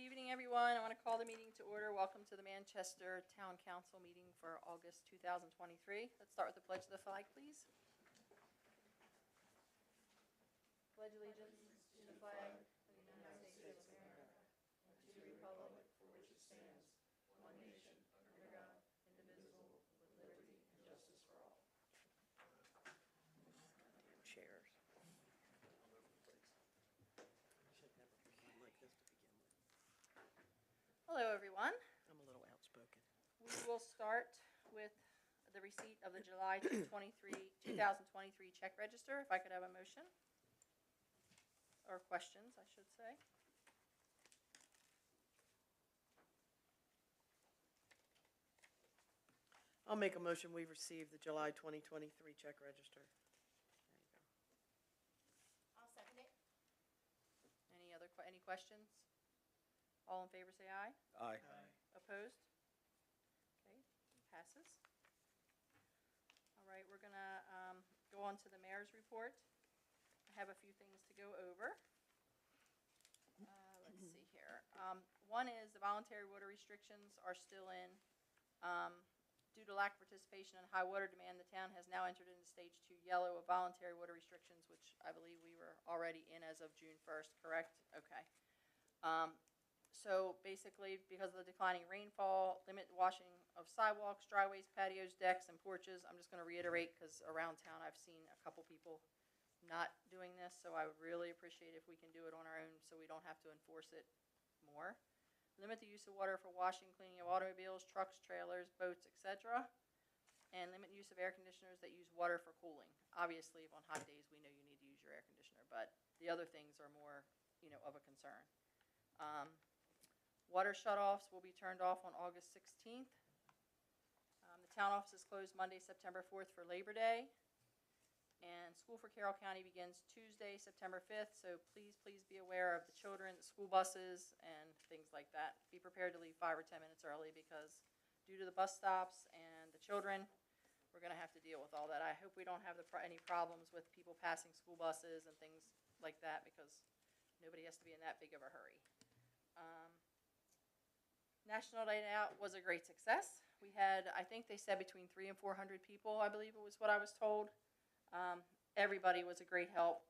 evening, everyone. I want to call the meeting to order. Welcome to the Manchester Town Council meeting for August 2023. Let's start with the pledge of the flag, please. Pledge allegiance to the flag of the United States of America and to the republic for which it stands, one nation, under God, indivisible, with liberty and justice for all. Chairs. Should never begin like this to begin with. Hello, everyone. I'm a little outspoken. We will start with the receipt of the July 2023 check register. If I could have a motion, or questions, I should say. I'll make a motion we receive the July 2023 check register. There you go. I'll second it. Any questions? All in favor say aye. Aye. Opposed? Okay, passes. All right, we're going to go on to the mayor's report. I have a few things to go over. Let's see here. One is the voluntary water restrictions are still in. Due to lack of participation and high water demand, the town has now entered into stage 2 yellow of voluntary water restrictions, which I believe we were already in as of June 1st, correct? Okay. So basically, because of the declining rainfall, limit washing of sidewalks, driveways, patios, decks, and porches. I'm just going to reiterate because around town I've seen a couple people not doing this, so I would really appreciate if we can do it on our own so we don't have to enforce it more. Limit the use of water for washing, cleaning of automobiles, trucks, trailers, boats, etc. And limit use of air conditioners that use water for cooling. Obviously, if on hot days we know you need to use your air conditioner, but the other things are more, of a concern. Water shutoffs will be turned off on August 16th. The town office is closed Monday, September 4th for Labor Day. And school for Carroll County begins Tuesday, September 5th, so please be aware of the children, the school buses, and things like that. Be prepared to leave 5 or 10 minutes early because due to the bus stops and the children, we're going to have to deal with all that. I hope we don't have any problems with people passing school buses and things like that because nobody has to be in that big of a hurry. National Night Out was a great success. We had, I think they said between 300 and 400 people, I believe it was what I was told. Everybody was a great help.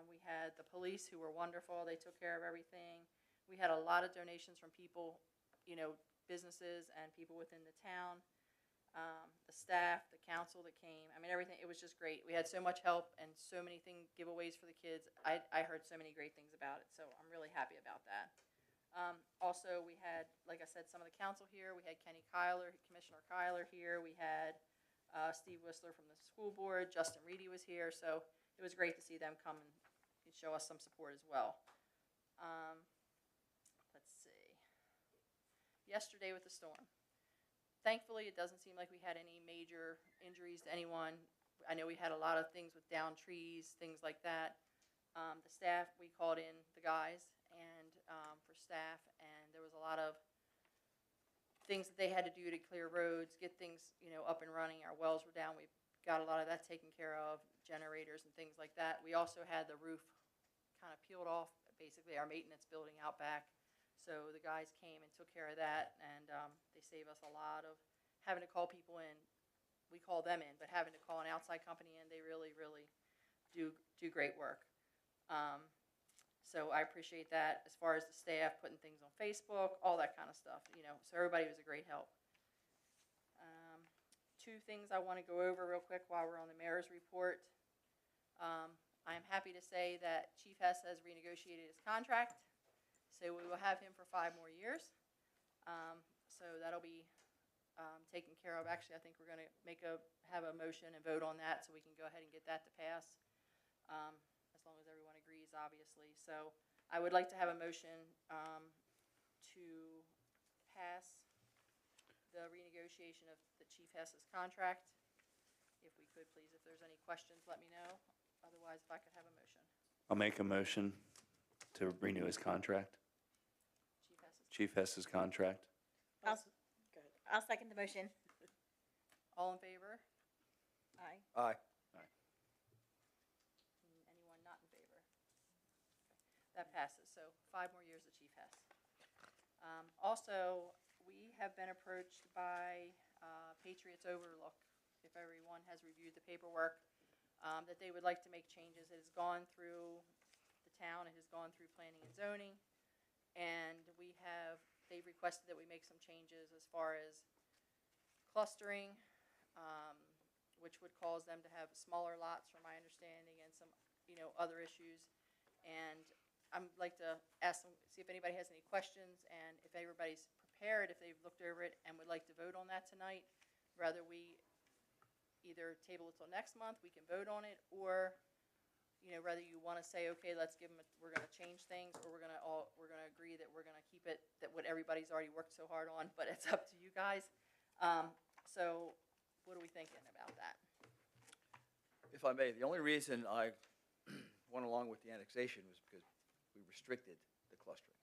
We had the police who were wonderful. They took care of everything. We had a lot of donations from people, businesses and people within the town. The staff, the council that came. I mean, everything. It was just great. We had so much help and so many giveaways for the kids. I heard so many great things about it, so I'm really happy about that. Also, we had, like I said, some of the council here. We had Commissioner Kyler here. We had Steve Whistler from the school board. Justin Reedy was here, so it was great to see them come and show us some support as well. Let's see. Yesterday with the storm. Thankfully, it doesn't seem like we had any major injuries to anyone. I know we had a lot of things with downed trees, things like that. The staff, we called in the guys and for staff, and there was a lot of things that they had to do to clear roads, get things, up and running. Our wells were down. We got a lot of that taken care of, generators and things like that. We also had the roof kind of peeled off, basically our maintenance building out back. So the guys came and took care of that, and they saved us a lot of having to call people in. We call them in, but having to call an outside company in, they really, really do great work. So I appreciate that as far as the staff putting things on Facebook, all that kind of stuff, so everybody was a great help. 2 things I want to go over real quick while we're on the mayor's report. I am happy to say that Chief Hess has renegotiated his contract, so we will have him for 5 more years. So that'll be taken care of. Actually, I think we're going to have a motion and vote on that so we can go ahead and get that to pass. As long as everyone agrees, obviously. So I would like to have a motion to pass the renegotiation of the Chief Hess's contract. If we could, please. If there's any questions, let me know. Otherwise, if I could have a motion. I'll make a motion to renew his contract. Chief Hess's contract. I'll second the motion. All in favor? Aye. Aye. Anyone not in favor? Okay. That passes. So 5 more years of Chief Hess. Also, we have been approached by Patriots Overlook, if everyone has reviewed the paperwork, that they would like to make changes. It has gone through the town, it has gone through planning and zoning, and they've requested that we make some changes as far as clustering, which would cause them to have smaller lots, from my understanding, and some, other issues. And I'd like to ask them, see if anybody has any questions, and if everybody's prepared, if they've looked over it and would like to vote on that tonight. Rather we either table it till next month, we can vote on it, or, whether you want to say, okay, let's give them, we're going to change things, or we're going to agree that we're going to keep it, that what everybody's already worked so hard on, but it's up to you guys. So what are we thinking about that? If I may, the only reason I went along with the annexation was because we restricted the clustering.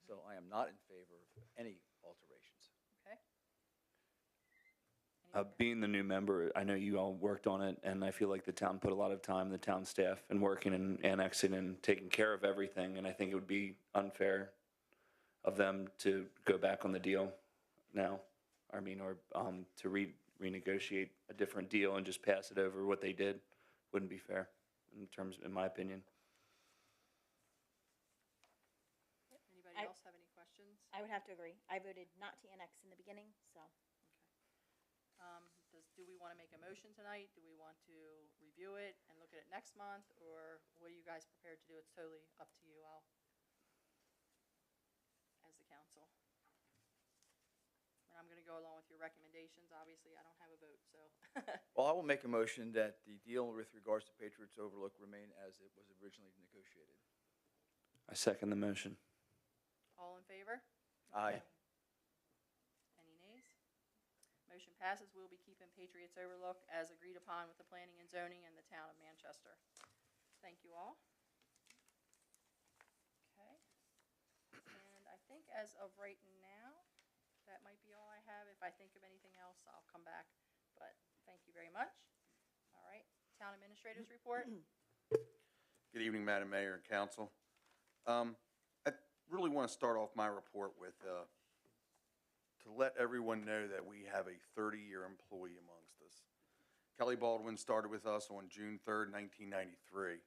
So I am not in favor of any alterations. Okay? Being the new member, I know you all worked on it, and I feel like the town put a lot of time, the town staff, in working and annexing and taking care of everything, and I think it would be unfair of them to go back on the deal now. Or to renegotiate a different deal and just pass it over what they did wouldn't be fair, in my opinion. Anybody else have any questions? I would have to agree. I voted not to annex in the beginning, so. Do we want to make a motion tonight? Do we want to review it and look at it next month, or what are you guys prepared to do? It's totally up to you all as the council. And I'm going to go along with your recommendations. Obviously, I don't have a vote, so. Well, I will make a motion that the deal with regards to Patriots Overlook remain as it was originally negotiated. I second the motion. All in favor? Aye. Any nays? Motion passes. We'll be keeping Patriots Overlook as agreed upon with the planning and zoning and the town of Manchester. Thank you all. Okay. And I think as of right now, that might be all I have. If I think of anything else, I'll come back. But thank you very much. All right. Town administrators report. Good evening, Madam Mayor and Council. I really want to start off my report with to let everyone know that we have a 30-year employee amongst us. Kelly Baldwin started with us on June 3rd, 1993.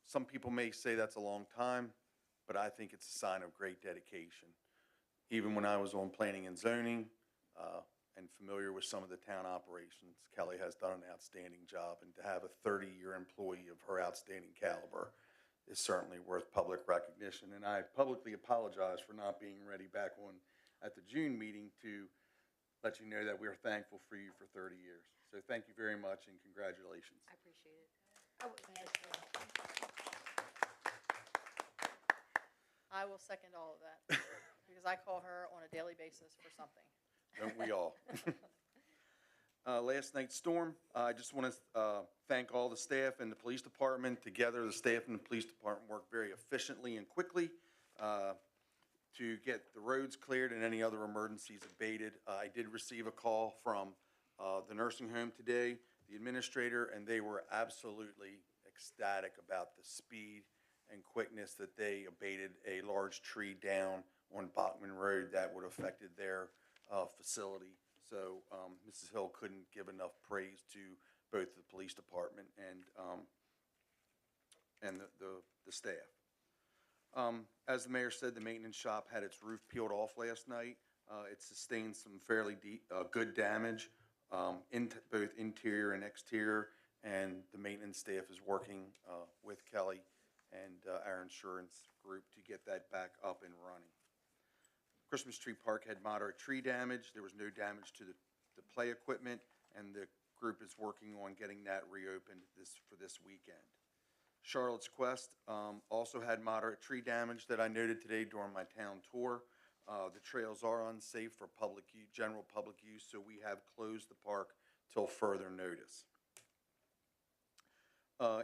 Some people may say that's a long time, but I think it's a sign of great dedication. Even when I was on planning and zoning and familiar with some of the town operations, Kelly has done an outstanding job, and to have a 30-year employee of her outstanding caliber is certainly worth public recognition. And I publicly apologize for not being ready back on at the June meeting to let you know that we are thankful for you for 30 years. So thank you very much and congratulations. I appreciate it. I will second all of that because I call her on a daily basis for something. Don't we all? Last night's storm, I just want to thank all the staff and the police department. Together, the staff and the police department worked very efficiently and quickly to get the roads cleared and any other emergencies abated. I did receive a call from the nursing home today, the administrator, and they were absolutely ecstatic about the speed and quickness that they abated a large tree down on Bachman Road that would have affected their facility. So Mrs. Hill couldn't give enough praise to both the police department and the staff. As the mayor said, the maintenance shop had its roof peeled off last night. It sustained some fairly good damage, both interior and exterior, and the maintenance staff is working with Kelly and our insurance group to get that back up and running. Christmas Tree Park had moderate tree damage. There was no damage to the play equipment, and the group is working on getting that reopened for this weekend. Charlotte's Quest also had moderate tree damage that I noted today during my town tour. The trails are unsafe for general public use, so we have closed the park till further notice.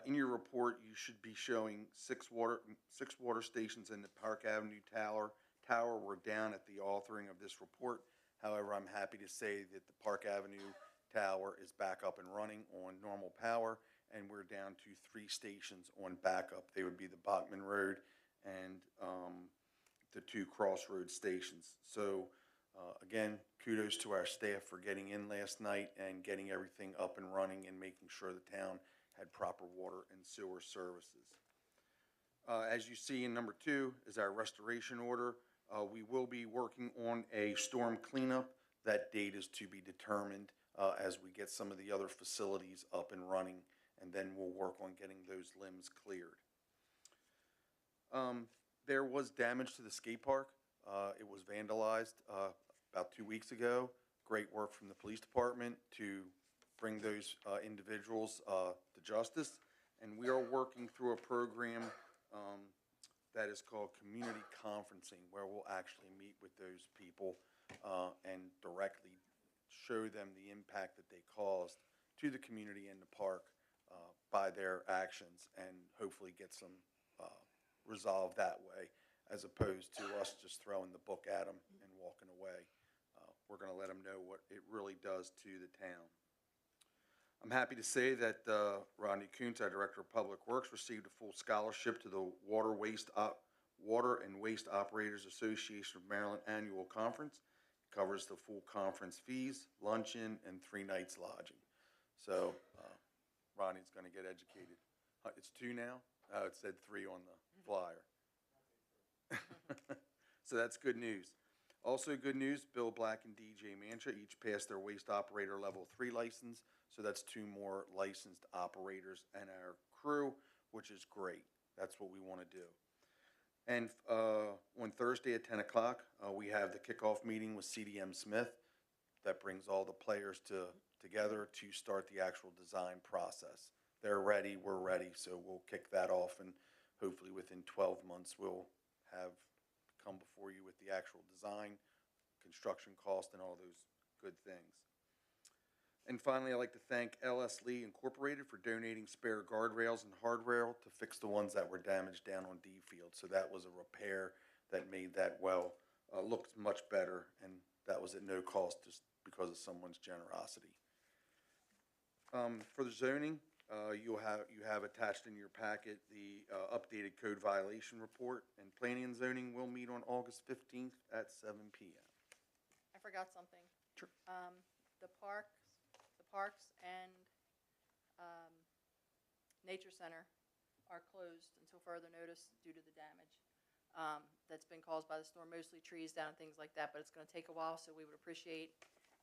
In your report, you should be showing six water stations in the Park Avenue Tower were down at the authoring of this report. However, I'm happy to say that the Park Avenue Tower is back up and running on normal power, and we're down to 3 stations on backup. They would be the Bachman Road and the two crossroads stations. So, again, kudos to our staff for getting in last night and getting everything up and running and making sure the town had proper water and sewer services. As you see in number 2 is our restoration order. We will be working on a storm cleanup. That date is to be determined as we get some of the other facilities up and running, and then we'll work on getting those limbs cleared. There was damage to the skate park. It was vandalized about 2 weeks ago. Great work from the police department to bring those individuals to justice. And we are working through a program that is called community conferencing, where we'll actually meet with those people and directly show them the impact that they caused to the community and the park by their actions, and hopefully get some resolve that way, as opposed to us just throwing the book at them and walking away. We're going to let them know what it really does to the town. I'm happy to say that Rodney Kuntz, our Director of Public Works, received a full scholarship to the Water and Waste Operators Association of Maryland Annual Conference. It covers the full conference fees, luncheon, and 3 nights lodging. So Rodney's going to get educated. It's 2 now? Oh, it said 3 on the flyer. So that's good news. Also good news, Bill Black and DJ Mancha each passed their waste operator level 3 license. So that's 2 more licensed operators and our crew, which is great. That's what we want to do. And on Thursday at 10 o'clock, we have the kickoff meeting with CDM Smith. That brings all the players together to start the actual design process. They're ready, we're ready, so we'll kick that off, and hopefully within 12 months we'll have come before you with the actual design, construction cost, and all those good things. And finally, I'd like to thank LS Lee Incorporated for donating spare guardrails and hardware to fix the ones that were damaged down on D Field. So that was a repair that made that well look much better, and that was at no cost just because of someone's generosity. For the zoning, you have attached in your packet the updated code violation report, and planning and zoning will meet on August 15th at 7 p.m. I forgot something. Sure. The parks and nature center are closed until further notice due to the damage that's been caused by the storm, mostly trees down and things like that, but it's going to take a while, so we would appreciate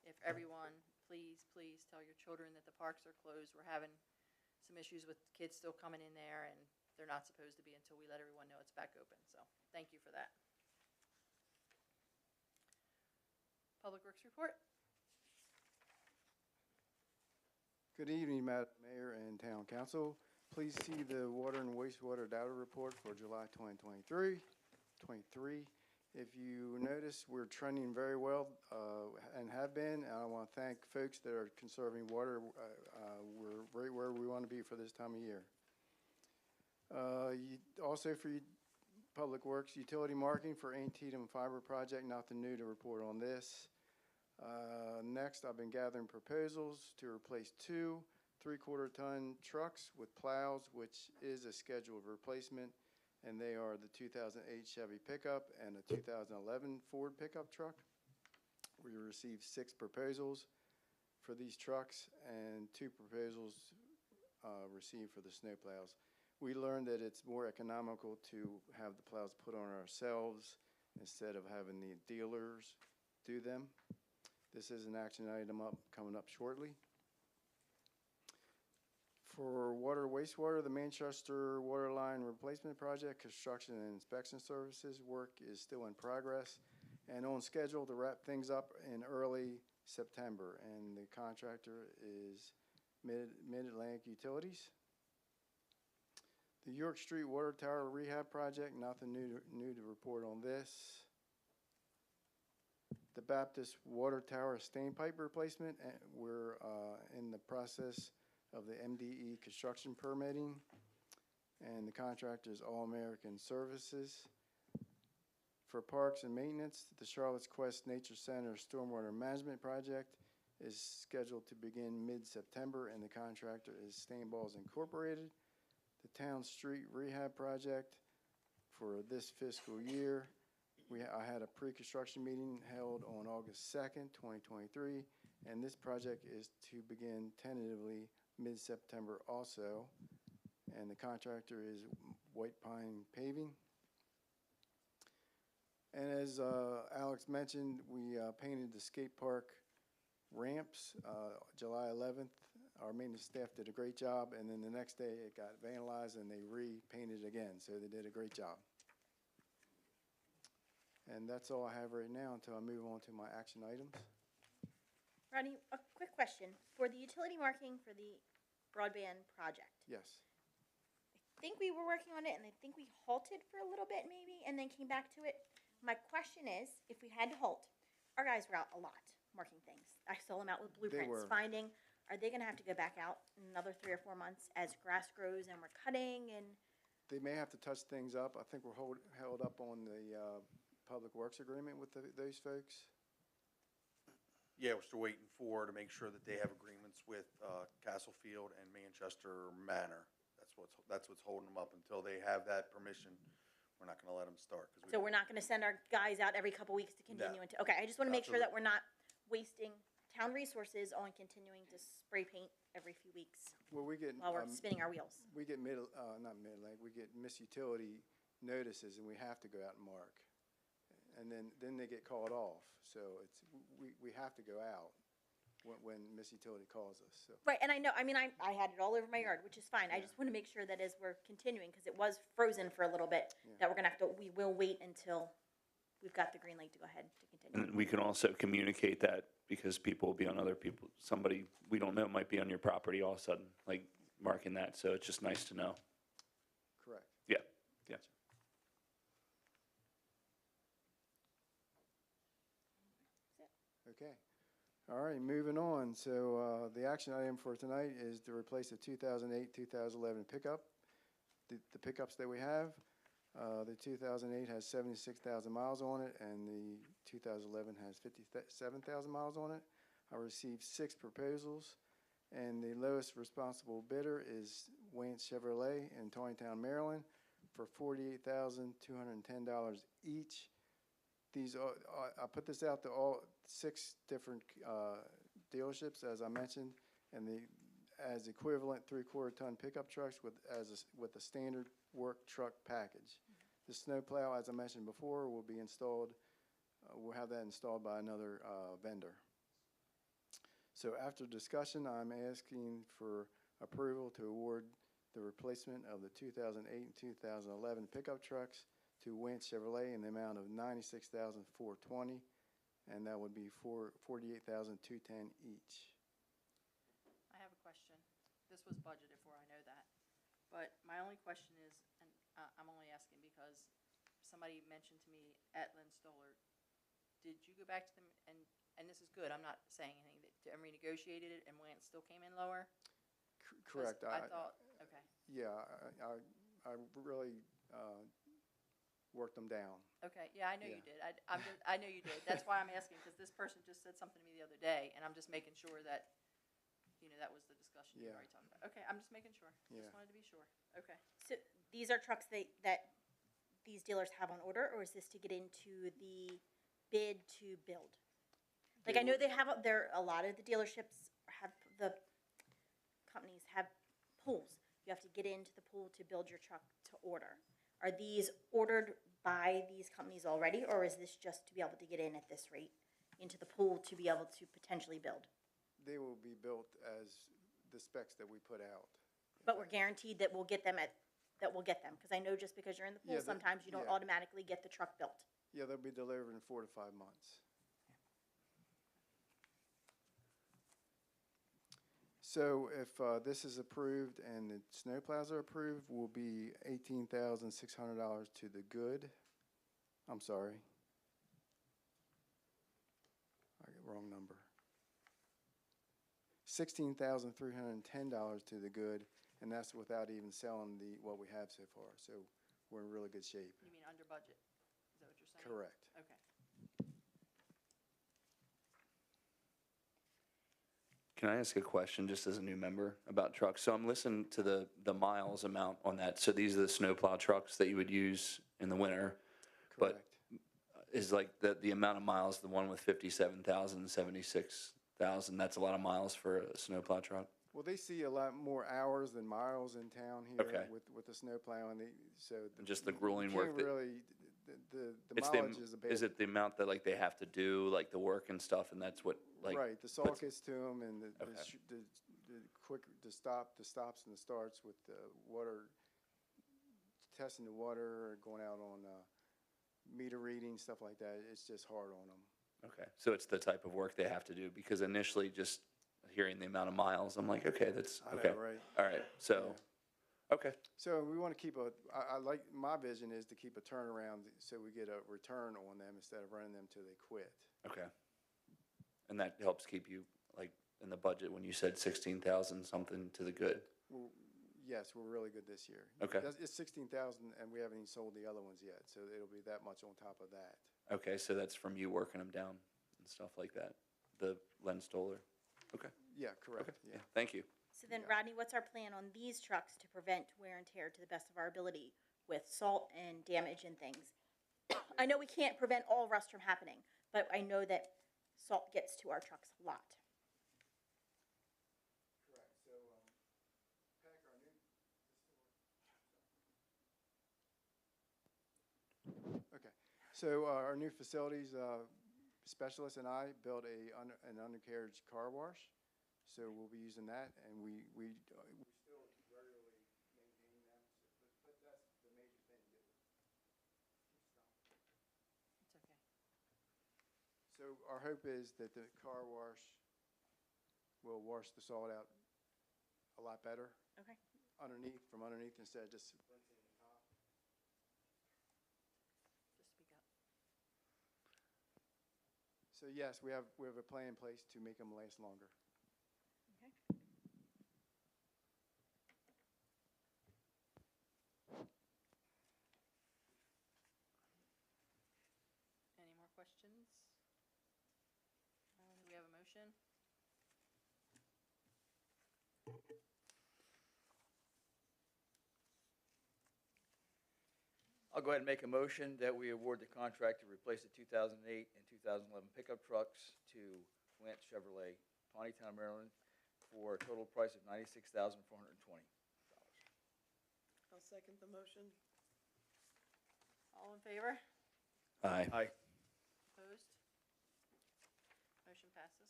if everyone, please tell your children that the parks are closed. We're having some issues with kids still coming in there, and they're not supposed to be until we let everyone know it's back open, so thank you for that. Public Works report. Good evening, Madam Mayor and Town Council. Please see the water and wastewater data report for July 2023. If you notice, we're trending very well and have been. And I want to thank folks that are conserving water. We're right where we want to be for this time of year. Also for Public Works, utility marking for Antietam Fiber Project, nothing new to report on this. Next, I've been gathering proposals to replace 2 3/4-ton trucks with plows, which is a scheduled replacement, and they are the 2008 Chevy pickup and a 2011 Ford pickup truck. We received 6 proposals for these trucks and 2 proposals received for the snow plows. We learned that it's more economical to have the plows put on ourselves instead of having the dealers do them. This is an action item coming up shortly. For water wastewater, the Manchester water line replacement project, construction and inspection services work is still in progress and on schedule to wrap things up in early September. And the contractor is Mid-Atlantic Utilities. The York Street Water Tower Rehab Project, nothing new to report on this. The Baptist Water Tower stain pipe replacement, we're in the process of the MDE construction permitting, and the contractor is All American Services. For parks and maintenance, the Charlotte's Quest Nature Center Stormwater Management Project is scheduled to begin mid-September, and the contractor is Stainballs Incorporated. The Town Street Rehab Project for this fiscal year I had a pre-construction meeting held on August 2nd, 2023, and this project is to begin tentatively mid-September also. And the contractor is White Pine Paving. And as Alex mentioned, we painted the skate park ramps July 11th. Our maintenance staff did a great job, and then the next day it got vandalized and they repainted again, so they did a great job. And that's all I have right now until I move on to my action items. Rodney, a quick question. For the utility marking for the broadband project, Yes. I think we were working on it and I think we halted for a little bit maybe and then came back to it. My question is, if we had to halt, our guys were out a lot marking things. I saw them out with blueprints, were. finding, are they gonna have to go back out in another 3 or 4 months as grass grows and we're cutting and? They may have to touch things up. I think we're held up on the Public Works agreement with those folks. Yeah, we're still waiting to make sure that they have agreements with Castlefield and Manchester Manor. That's what's holding them up. Until they have that permission, we're not gonna let them start. 'Cause we- So we're not gonna send our guys out every couple weeks to continue No. into, okay, I just wanna make sure Absolutely. that we're not wasting town resources on continuing to spray paint every few weeks Well, we get, while we're spinning our wheels. we get not mid-lake, we get misutility notices and we have to go out and mark. And then they get called off. So we have to go out when misutility calls us, so. Right, and I know, I mean, I had it all over my yard, which is fine. I Yeah. just wanna make sure that as we're continuing, cause it was frozen for a little bit, Yeah. that we're gonna have to, we will wait until we've got the green light to go ahead to continue. And we can also communicate that because people will be on other people, somebody we don't know might be on your property all of a sudden, like marking that, so it's just nice to know. Correct. Yeah, yeah. Okay. All right, moving on. So the action item for tonight is to replace the 2008, 2011 pickup. The pickups that we have, the 2008 has 76,000 miles on it, and the 2011 has 57,000 miles on it. I received 6 proposals, and the lowest responsible bidder is Wayne Chevrolet in Torrington, Maryland, for $48,210 each. These are, I put this out to all 6 different dealerships, as I mentioned, and as equivalent 3/4 ton pickup trucks with a standard work truck package. The snowplow, as I mentioned before, will be installed. We'll have that installed by another vendor. So after discussion, I'm asking for approval to award the replacement of the 2008 and 2011 pickup trucks to Wentz Chevrolet in the amount of $96,420, and that would be $48,210 each. I have a question. This was budgeted for, I know that. But my only question is, and I'm only asking because somebody mentioned to me at Lynn Stoller, did you go back to them and this is good, I'm not saying anything, and renegotiated it and Lance still came in lower? 'Cause Correct. I thought, okay, Yeah, I really worked them down. okay, yeah, I know you Yeah. did. I know you did. That's why I'm asking, because this person just said something to me the other day, and I'm just making sure that, that was the discussion you Yeah. already talked about. Okay, I'm just making sure. Yeah. Just wanted to be sure. Okay. So these are trucks that these dealers have on order, or is this to get into the bid to build? Like, I know they have, a lot of the dealerships have, the companies have pools. You have to get into the pool to build your truck to order. Are these ordered by these companies already, or is this just to be able to get in at this rate into the pool to be able to potentially build? They will be built as the specs that we put out. But we're guaranteed that we'll get them, because I know just because you're in the pool, Yeah, sometimes you don't yeah. automatically get the truck built. Yeah, they'll be delivered in 4 to 5 months. So if this is approved and the snowplows are approved, will be $18,600 to the good. I'm sorry. I got wrong number. $16,310 to the good, and that's without even selling what we have so far. So we're in really good shape. You mean under budget? Is that what you're saying? Correct. Okay. Can I ask a question, just as a new member, about trucks? So I'm listening to the miles amount on that. So these are the snowplow trucks that you would use in the winter. But Correct. is like the amount of miles, the one with 57,000, 76,000, that's a lot of miles for a snowplow truck? Well, they see a lot more hours than miles in town here Okay. with the snowplow, and so. And just the you grueling can't work that- really, the It's mileage is a bad. is it the amount that like they have to do, like the work and stuff, and that's what like? Right, the salt puts- gets to them, and Okay. the quick, the stops and the starts with the water, testing the water, going out on, meter reading, stuff like that, it's just hard on them. Okay, so it's the type of work they have to do, because initially just hearing the amount of miles, I'm like, okay, that's, I know, okay. right? All right, so, okay, So we want to keep I like, my vision is to keep a turnaround so we get a return on them instead of running them till they quit. okay. And that helps keep you, like, in the budget when you said 16,000 something to the good. Well, yes, we're really good this year. Okay. It's 16,000 and we haven't even sold the other ones yet, so it'll be that much on top of that. Okay, so that's from you working them down and stuff like that, the Len Stoller. Okay, Yeah, correct, okay, yeah. yeah, thank you. So then, Rodney, what's our plan on these trucks to prevent wear and tear to the best of our ability with salt and damage and things? I know we can't prevent all rust from happening, but I know that salt gets to our trucks a lot. Correct, so, Pack, our new. Okay, so our new facilities specialist and I built an undercarriage car wash, so we'll be using that, and we still regularly maintain them, but that's the major thing to do. It's okay. So our hope is that the car wash will wash the salt out a lot better Okay. from underneath instead of just rinsing the top. Just speak up. So yes, we have a plan in place to make them last longer. Okay. Any more questions? Do we have a motion? I'll go ahead and make a motion that we award the contract to replace the 2008 and 2011 pickup trucks to Lance Chevrolet, Pawnee-Town, Maryland, for a total price of $96,420. I'll second the motion. All in favor? Aye. Aye. Opposed? Motion passes.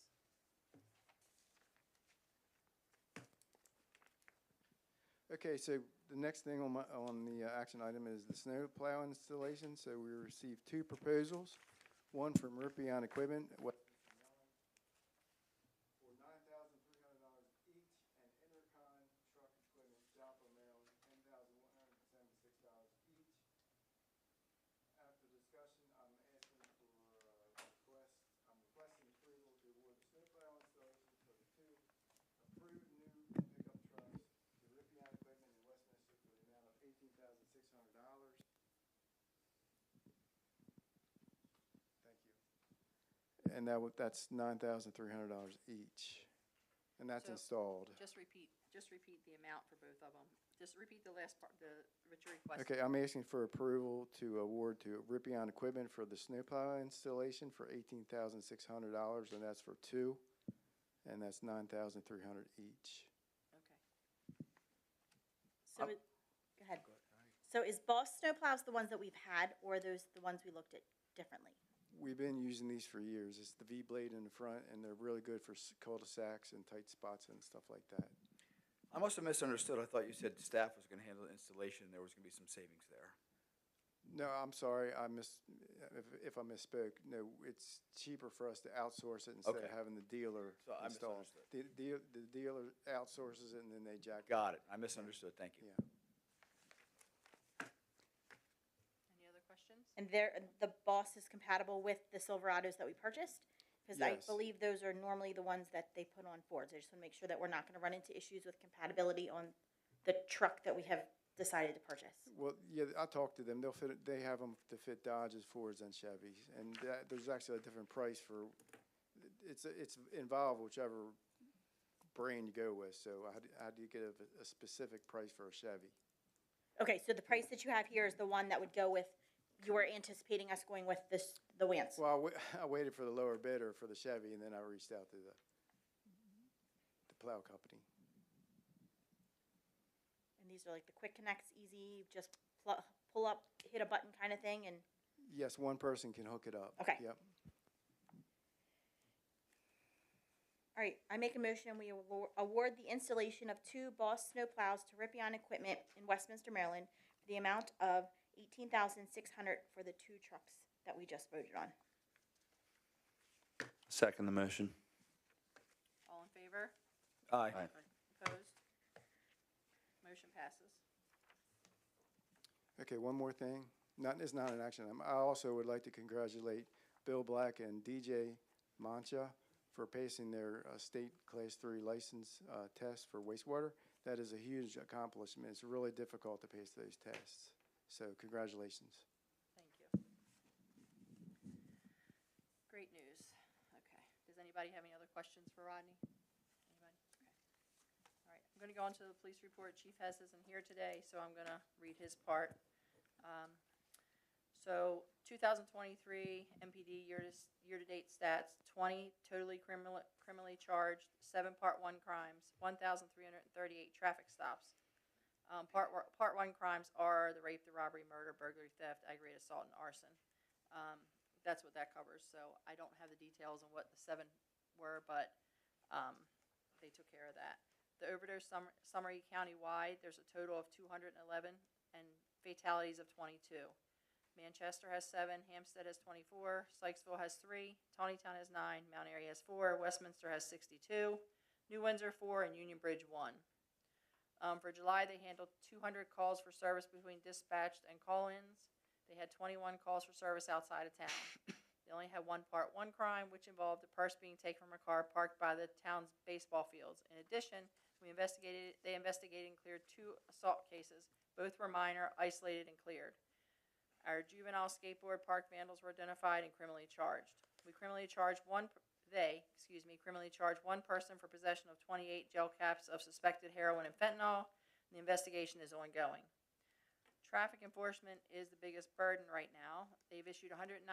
Okay, so the next thing on the action item is the snow plow installation. So we received two proposals, one from Rippion Equipment, for $9,300 each, and Intercon Truck Equipment, Joplin, Maryland, $10,176 each. After discussion, I'm requesting approval to award the snow plow installation for the two approved new pickup trucks to Rippion Equipment in Westminster for the amount of $18,600. Thank you. And that's $9,300 each, and that's So- installed. Just repeat the amount for both of them. Just repeat the last part, what your request. Okay, I'm asking for approval to award to Rippion Equipment for the snowplow installation for $18,600, and that's for two, and that's $9,300 each. Okay. So, go ahead. So is Boss snowplows the ones that we've had, or are those the ones we looked at differently? We've been using these for years. It's the V-blade in the front, and they're really good for cul-de-sacs and tight spots and stuff like that. I must have misunderstood. I thought you said staff was going to handle the installation, and there was going to be some savings there. No, I'm sorry, if I misspoke. No, it's cheaper for us to outsource it instead of Okay. having the dealer So I install. misunderstood. The dealer outsources it, and then they jack. Got it. I misunderstood. Thank you. Yeah. Any other questions? And the Boss is compatible with the Silverados that we purchased? Because I Yes. believe those are normally the ones that they put on Fords. I just want to make sure that we're not going to run into issues with compatibility on the truck that we have decided to purchase. Well, yeah, I talked to them. They have them to fit Dodges, Fords, and Chevys, and there's actually a different price for. It's involved whichever brand you go with. So how do you get a specific price for a Chevy? Okay, so the price that you have here is the one that would go with you were anticipating us going with the Wance. Well, I waited for the lower bidder for the Chevy, and then I reached out to the plow company. And these are like the quick connects, easy, just pull up, hit a button kind of thing, and Yes, one person can hook it up. Okay. Yep. all right, I make a motion, we award the installation of 2 Boss snow plows to Rippion Equipment in Westminster, Maryland, for the amount of $18,600 for the 2 trucks that we just voted on. Second the motion. All in favor? Aye. Opposed? Motion passes. Okay, one more thing. It's not an action item. I also would like to congratulate Bill Black and DJ Mancha for passing their state Class 3 license test for wastewater. That is a huge accomplishment. It's really difficult to pass those tests. So congratulations. Thank you. Great news. Okay. Does anybody have any other questions for Rodney? Anybody? Okay. All right. I'm going to go on to the police report. Chief Hess isn't here today, so I'm going to read his part. So 2023 MPD year-to-date stats: 20 totally criminally charged, 7 Part 1 crimes, 1,338 traffic stops. Part 1 crimes are the rape, the robbery, murder, burglary, theft, aggravated assault, and arson. That's what that covers. So I don't have the details on what the 7 were, but they took care of that. The overdose summary countywide, there's a total of 211 and fatalities of 22. Manchester has 7, Hampstead has 24, Sykesville has 3, Tawnytown has 9, Mount Airy has 4, Westminster has 62, New Windsor 4, and Union Bridge 1. For July, they handled 200 calls for service between dispatched and call-ins. They had 21 calls for service outside of town. They only had 1 Part 1 crime, which involved a purse being taken from a car parked by the town's baseball fields. In addition, they investigated and cleared 2 assault cases. Both were minor, isolated, and cleared. Our juvenile skateboard park vandals were identified and criminally charged. They criminally charged one person for possession of 28 gel caps of suspected heroin and fentanyl. And the investigation is ongoing. Traffic enforcement is the biggest burden right now. They've issued 198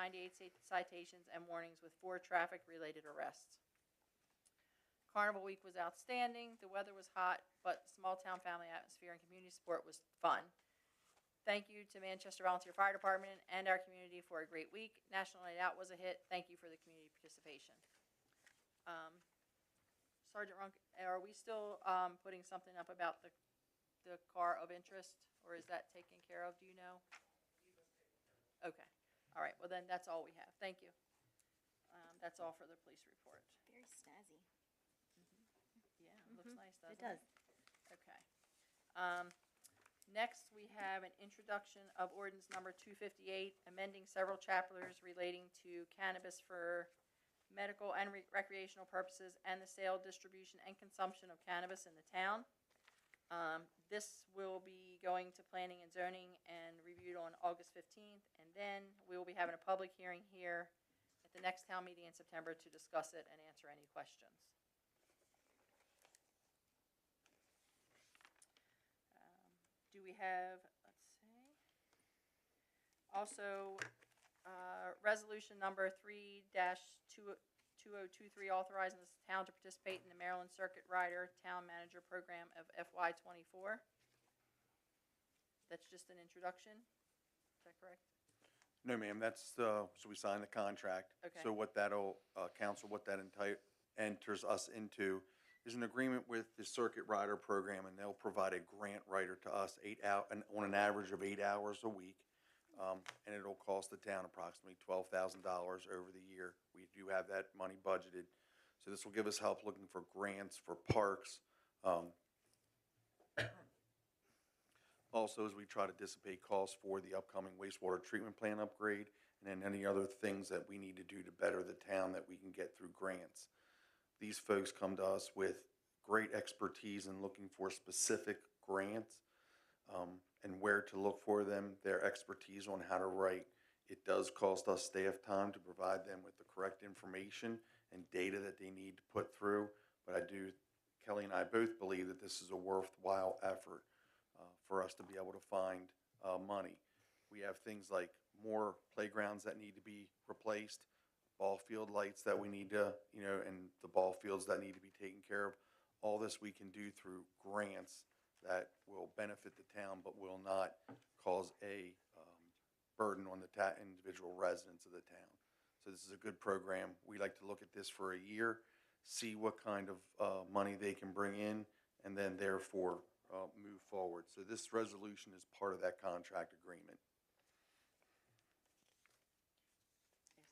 citations and warnings with 4 traffic-related arrests. Carnival week was outstanding. The weather was hot, but the small-town family atmosphere and community support was fun. Thank you to Manchester Volunteer Fire Department and our community for a great week. National Night Out was a hit. Thank you for the community participation. Sergeant Runk, are we still putting something up about the car of interest, or is that taken care of? Do you know? Okay. All right. Well, then that's all we have. Thank you. That's all for the police report. Very snazzy. Yeah, it looks nice, doesn't It does. Okay. Next, we have an introduction of ordinance number 258, amending several chapters relating to cannabis for medical and recreational purposes and the sale, distribution, and consumption of cannabis in the town. This will be going to planning and zoning and reviewed on August 15th, and then we will be having a public hearing here at the next town meeting in September to discuss it and answer any questions. Do we have, let's see, also resolution number 3-2023 authorizing the town to participate in the Maryland Circuit Rider Town Manager Program of FY24. That's just an introduction. Is that correct? No, ma'am, that's, so we signed the contract. Okay. So what that'll, council, what that enters us into is an agreement with the Circuit Rider program, and they'll provide a grant writer to us on an average of 8 hours a week. And it'll cost the town approximately $12,000 over the year. We do have that money budgeted. So this will give us help looking for grants for parks. Also, as we try to dissipate costs for the upcoming wastewater treatment plant upgrade, and then any other things that we need to do to better the town that we can get through grants. These folks come to us with great expertise in looking for specific grants and where to look for them, their expertise on how to write. It does cost us staff time to provide them with the correct information and data that they need to put through, but Kelly and I both believe that this is a worthwhile effort for us to be able to find money. We have things like more playgrounds that need to be replaced, ball field lights that we need to, and the ball fields that need to be taken care of. All this we can do through grants that will benefit the town, but will not cause a burden on the individual residents of the town. So this is a good program. We like to look at this for a year, see what kind of money they can bring in, and then therefore move forward. So this resolution is part of that contract agreement. Ask them to be sure.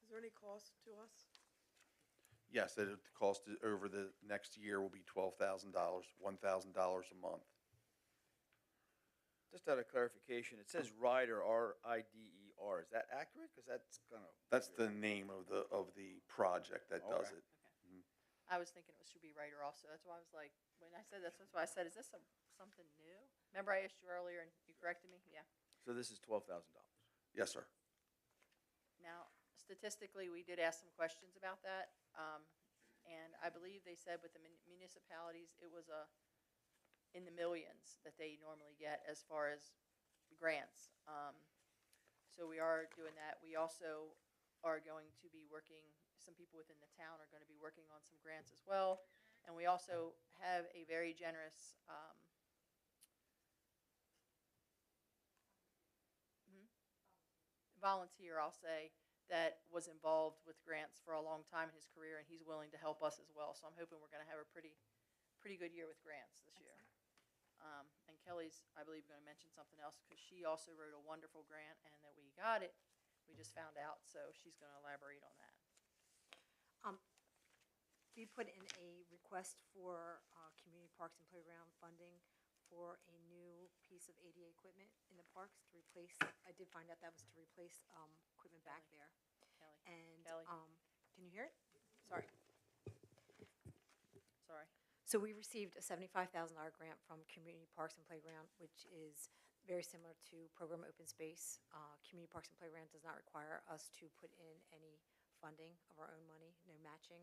Is there any cost to us? Yes, the cost over the next year will be $12,000, $1,000 a month. Just out of clarification, it says rider, R-I-D-E-R. Is that accurate? Because that's kind of. That's the name of the project that does Okay. it. I was thinking it should be writer also. That's why I was like, when I said that's why I said, is this something new? Remember I asked you earlier and you corrected me? Yeah. So this is $12,000. Yes, sir. Now, statistically, we did ask some questions about that. And I believe they said with the municipalities, it was in the millions that they normally get as far as grants. So we are doing that. We also are going to be working, some people within the town are going to be working on some grants as well. And we also have a very generous volunteer, I'll say, that was involved with grants for a long time in his career, and he's willing to help us as well. So I'm hoping we're going to have a pretty good year with grants this year. And Kelly's, I believe, going to mention something else because she also wrote a wonderful grant, and that we got it. We just found out, so she's going to elaborate on that. We put in a request for community parks and playground funding for a new piece of ADA equipment in the parks to replace, I did find out that was to replace equipment back there. Kelly, And, Kelly. can you hear it? Sorry. Sorry. So we received a $75,000 grant from Community Parks and Playground, which is very similar to Program Open Space. Community Parks and Playground does not require us to put in any funding of our own money, no matching.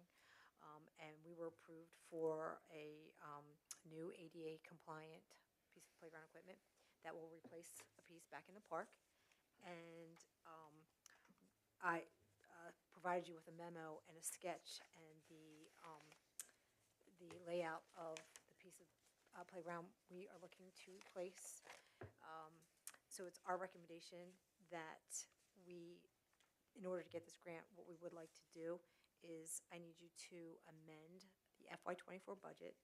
And we were approved for a new ADA compliant piece of playground equipment that will replace a piece back in the park. And I provided you with a memo and a sketch and the layout of the piece of playground we are looking to replace. So it's our recommendation that in order to get this grant, what we would like to do is I need you to amend the FY24 budget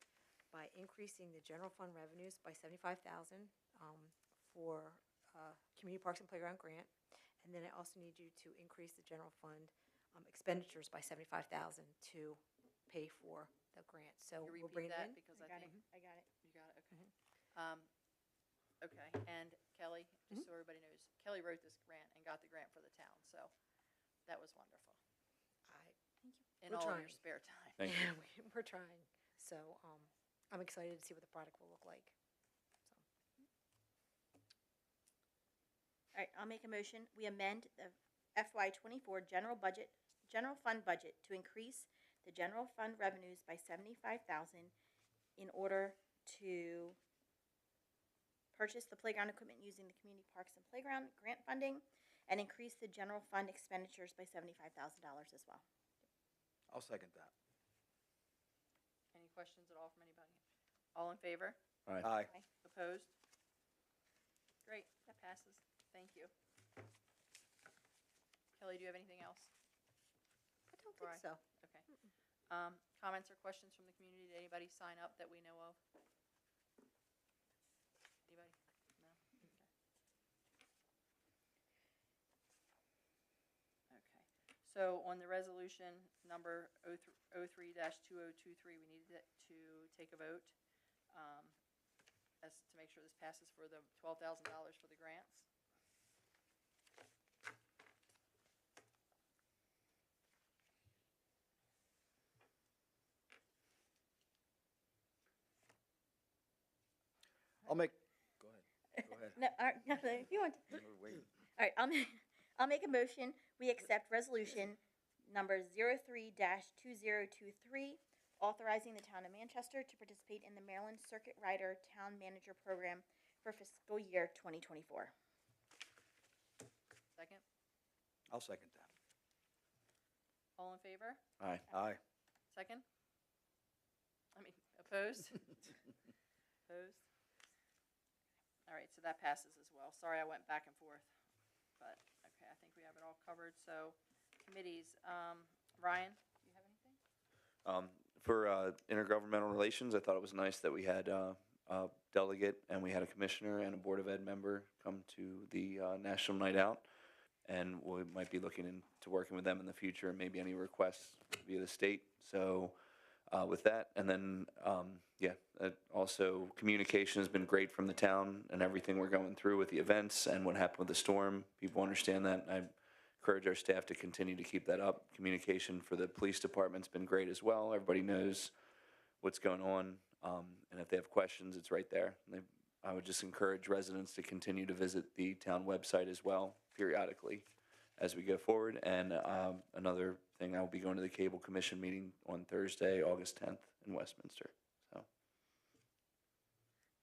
by increasing the general fund revenues by $75,000 for Community Parks and Playground grant. And then I also need you to increase the general fund expenditures by $75,000 to pay for the grant. So Can you we're repeat bringing that in. because I I got it, think I got it. you got it. Okay. Okay. And Kelly, just so everybody knows, Kelly wrote this grant and got the grant for the town. So that was wonderful. In We're all of trying. your spare time. Thank you. We're trying. So I'm excited to see what the product will look like. All right, I'll make a motion. We amend the FY24 general fund budget to increase the general fund revenues by $75,000 in order to purchase the playground equipment using the Community Parks and Playground grant funding, and increase the general fund expenditures by $75,000 as well. I'll second that. Any questions at all from anybody? All in favor? Aye. Opposed? Great, that passes. Thank you. Kelly, do you have anything else? I don't Before think so. Okay. Comments or questions from the community? Did anybody sign up that we know of? Anybody? No? Okay. Okay. So on the resolution number 03-2023, we needed to take a vote as to make sure this passes for the $12,000 for the grants. Go ahead. No, no, if you want to. We're waiting. All right, I'll make a motion. We accept resolution number 03-2023, authorizing the town of Manchester to participate in the Maryland Circuit Rider Town Manager Program for fiscal year 2024. Second? I'll second that. All in favor? Aye. Aye. Second? Opposed? Opposed? All right, so that passes as well. Sorry I went back and forth, but, okay, I think we have it all covered. So, committees, Ryan, do you have anything? For intergovernmental relations, I thought it was nice that we had a delegate and we had a commissioner and a Board of Ed member come to the National Night Out. And we might be looking into working with them in the future and maybe any requests via the state. So with that, and then, also communication has been great from the town and everything we're going through with the events and what happened with the storm. People understand that. I encourage our staff to continue to keep that up. Communication for the police department's been great as well. Everybody knows what's going on, and if they have questions, it's right there. I would just encourage residents to continue to visit the town website as well periodically as we go forward. And another thing, I'll be going to the Cable Commission meeting on Thursday, August 10th in Westminster. So,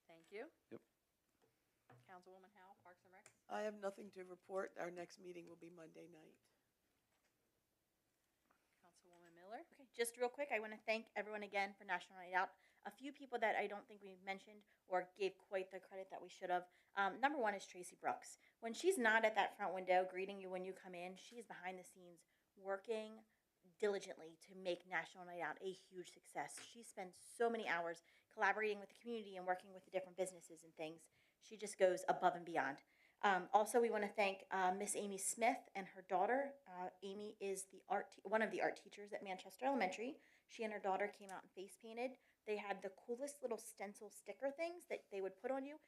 Thank you. Yep. Councilwoman Howe, Parks and Rec? I have nothing to report. Our next meeting will be Monday night. Councilwoman Miller? Okay, just real quick, I want to thank everyone again for National Night Out. A few people that I don't think we mentioned or gave quite the credit that we should have. Number one is Tracy Brooks. When she's not at that front window greeting you when you come in, she's behind the scenes working diligently to make National Night Out a huge success. She spends so many hours collaborating with the community and working with the different businesses and things. She just goes above and beyond. Also, we want to thank Miss Amy Smith and her daughter. Amy is one of the art teachers at Manchester Elementary. She and her daughter came out and face painted. They had the coolest little stencil sticker things that they would put on you.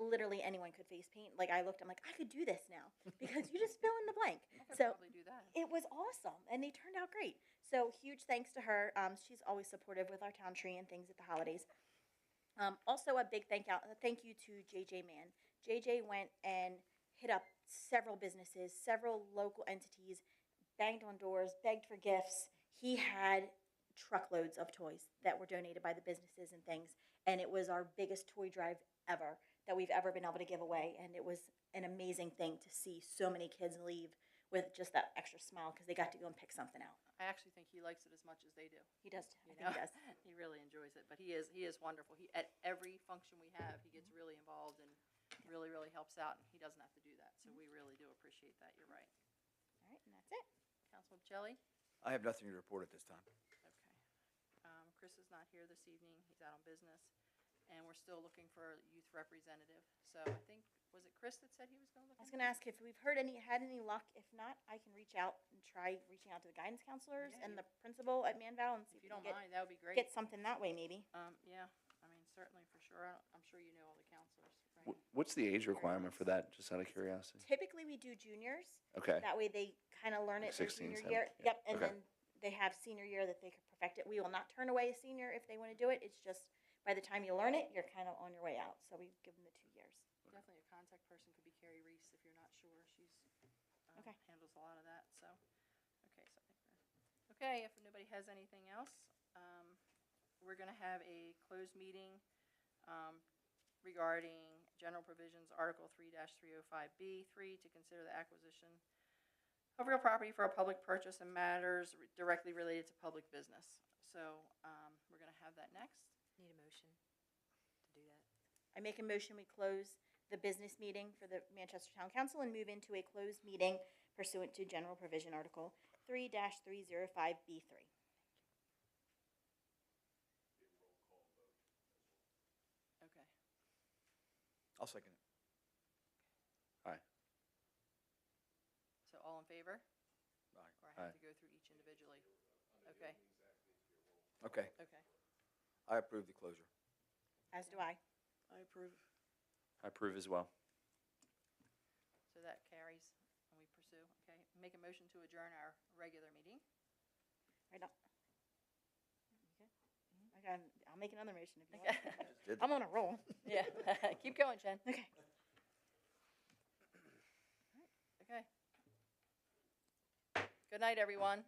Literally anyone could face paint. Like I looked, I'm like, I could do this now because you just fill in the blank. I could So probably do that. it was awesome, and they turned out great. So huge thanks to her. She's always supportive with our town tree and things at the holidays. Also, a big thank you to JJ Mann. JJ went and hit up several businesses, several local entities, banged on doors, begged for gifts. He had truckloads of toys that were donated by the businesses and things, and it was our biggest toy drive ever that we've ever been able to give away, and it was an amazing thing to see so many kids leave with just that extra smile because they got to go and pick something out. I actually think he likes it as much as they do. He does. You I think know? he does. He really enjoys it, but he is wonderful. He, at every function we have, he gets really involved and really helps out, and he doesn't have to do that. So we really do appreciate that. You're right. All right, and that's it. Councilman Jelly? I have nothing to report at this time. Okay. Chris is not here this evening. He's out on business. And we're still looking for a youth representative. So I think, was it Chris that said he was going to look? I was going to ask if we've had any luck. If not, I can reach out and try reaching out to the guidance counselors Yeah, and the principal at Manval and see If if you we don't can mind, that would be great. get something that way maybe. Yeah, I mean, certainly for sure. I'm sure you know all the counselors, right? What's the age requirement for that, just out of curiosity? Typically, we do juniors. Okay. That way they kind of learn it their 16, junior year. 17, yeah. Yep, and Okay. then they have senior year that they could perfect it. We will not turn away a senior if they want to do it. It's just by the time you learn it, you're kind of on your way out. So we give them the 2 years. Definitely a contact person could be Carrie Reese if you're not sure. She's, Okay. handles a lot of that, so. Okay, so I think okay, if nobody has anything else, we're gonna have a closed meeting, regarding general provisions, Article 3-305B3, to consider the acquisition of real property for a public purchase and matters directly related to public business. So, we're gonna have that next. Need a motion to do that. I make a motion, we close the business meeting for the Manchester Town Council and move into a closed meeting pursuant to General Provision Article 3-305B3. Okay. I'll second it. So all in favor? Aye. Or I have Aye. to go through each individually? Okay, Okay, okay. I approve the closure. As do I. I approve. I approve as well. So that carries and we pursue, okay. Make a motion to adjourn our regular meeting. Right now. Okay, I'll make another motion if you Okay. want. Did I'm on a roll. Yeah, keep going, Jen. Okay. Okay. Good night, everyone.